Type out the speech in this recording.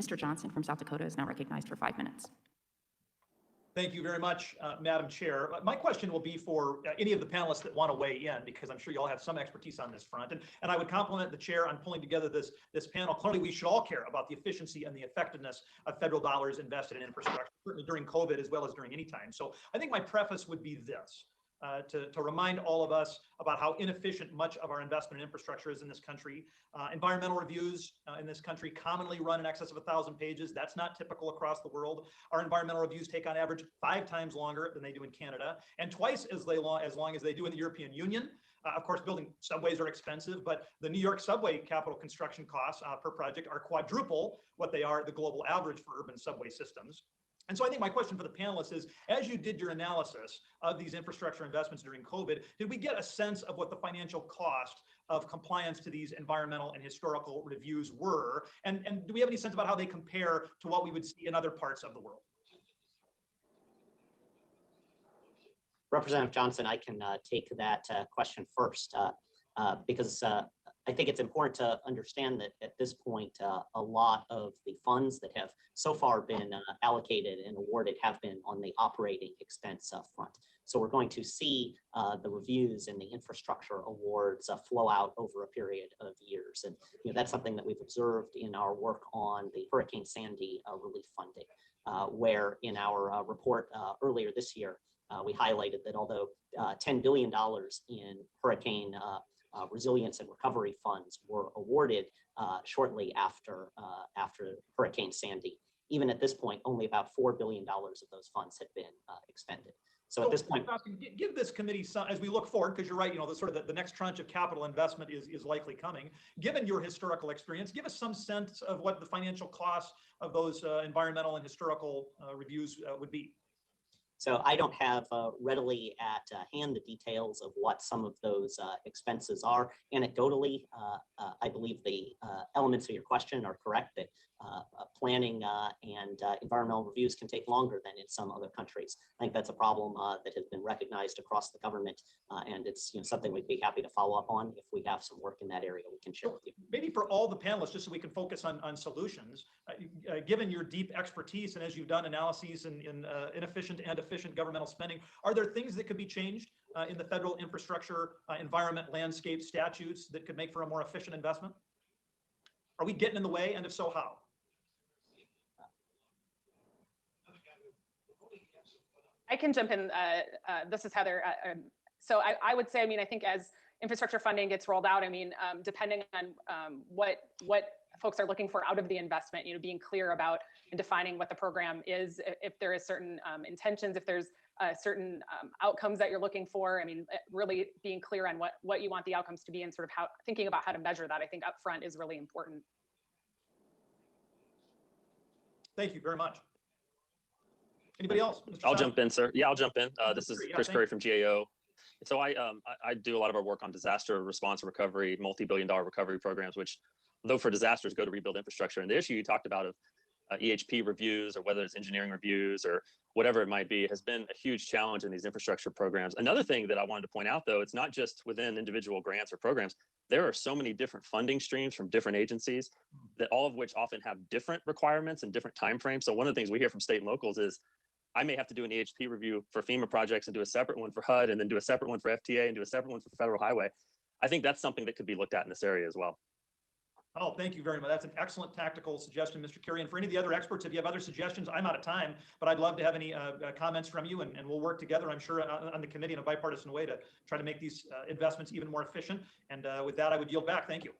Mr. Johnson from South Dakota is now recognized for 5 minutes. Thank you very much, Madam Chair. My question will be for any of the panelists that want to weigh in, because I'm sure you all have some expertise on this front. And I would compliment the chair on pulling together this panel. Clearly, we should all care about the efficiency and the effectiveness of federal dollars invested in infrastructure, certainly during COVID as well as during any time. So I think my preface would be this. To remind all of us about how inefficient much of our investment in infrastructure is in this country. Environmental reviews in this country commonly run in excess of 1,000 pages. That's not typical across the world. Our environmental reviews take on average 5 times longer than they do in Canada, and twice as long as they do in the European Union. Of course, building subways are expensive, but the New York subway capital construction costs per project are quadruple what they are the global average for urban subway systems. And so I think my question for the panelists is, as you did your analysis of these infrastructure investments during COVID, did we get a sense of what the financial cost of compliance to these environmental and historical reviews were? And do we have any sense about how they compare to what we would see in other parts of the world? Representative Johnson, I can take that question first because I think it's important to understand that at this point, a lot of the funds that have so far been allocated and awarded have been on the operating expense front. So we're going to see the reviews and the infrastructure awards flow out over a period of years. And that's something that we've observed in our work on the Hurricane Sandy relief funding, where in our report earlier this year, we highlighted that although $10 billion in hurricane resilience and recovery funds were awarded shortly after Hurricane Sandy, even at this point, only about $4 billion of those funds had been expended. So at this point, give this committee some, as we look forward, because you're right, the next tranche of capital investment is likely coming. Given your historical experience, give us some sense of what the financial costs of those environmental and historical reviews would be. So I don't have readily at hand the details of what some of those expenses are. Anecdotally, I believe the elements of your question are correct, that planning and environmental reviews can take longer than in some other countries. I think that's a problem that has been recognized across the government, and it's something we'd be happy to follow up on. If we have some work in that area, we can share with you. Maybe for all the panelists, just so we can focus on solutions, given your deep expertise and as you've done analyses in inefficient and efficient governmental spending, are there things that could be changed in the federal infrastructure, environment, landscape statutes that could make for a more efficient investment? Are we getting in the way, and if so, how? I can jump in. This is Heather. So I would say, I think as infrastructure funding gets rolled out, depending on what folks are looking for out of the investment, being clear about and defining what the program is, if there is certain intentions, if there's certain outcomes that you're looking for. Really being clear on what you want the outcomes to be and sort of how thinking about how to measure that, I think upfront is really important. Thank you very much. Anybody else? I'll jump in, sir. Yeah, I'll jump in. This is Chris Curry from GAO. So I do a lot of our work on disaster response and recovery, multi-billion-dollar recovery programs, which, though for disasters, go to rebuild infrastructure. And the issue you talked about of EHP reviews, or whether it's engineering reviews or whatever it might be, has been a huge challenge in these infrastructure programs. Another thing that I wanted to point out, though, it's not just within individual grants or programs. There are so many different funding streams from different agencies, that all of which often have different requirements and different timeframes. So one of the things we hear from state and locals is, I may have to do an EHP review for FEMA projects and do a separate one for HUD, and then do a separate one for FTA and do a separate one for Federal Highway. I think that's something that could be looked at in this area as well. Oh, thank you very much. That's an excellent tactical suggestion, Mr. Curry. And for any of the other experts, if you have other suggestions, I'm out of time, but I'd love to have any comments from you, and we'll work together, I'm sure, on the committee in a bipartisan way to try to make these investments even more efficient. And with that, I would yield back. Thank you.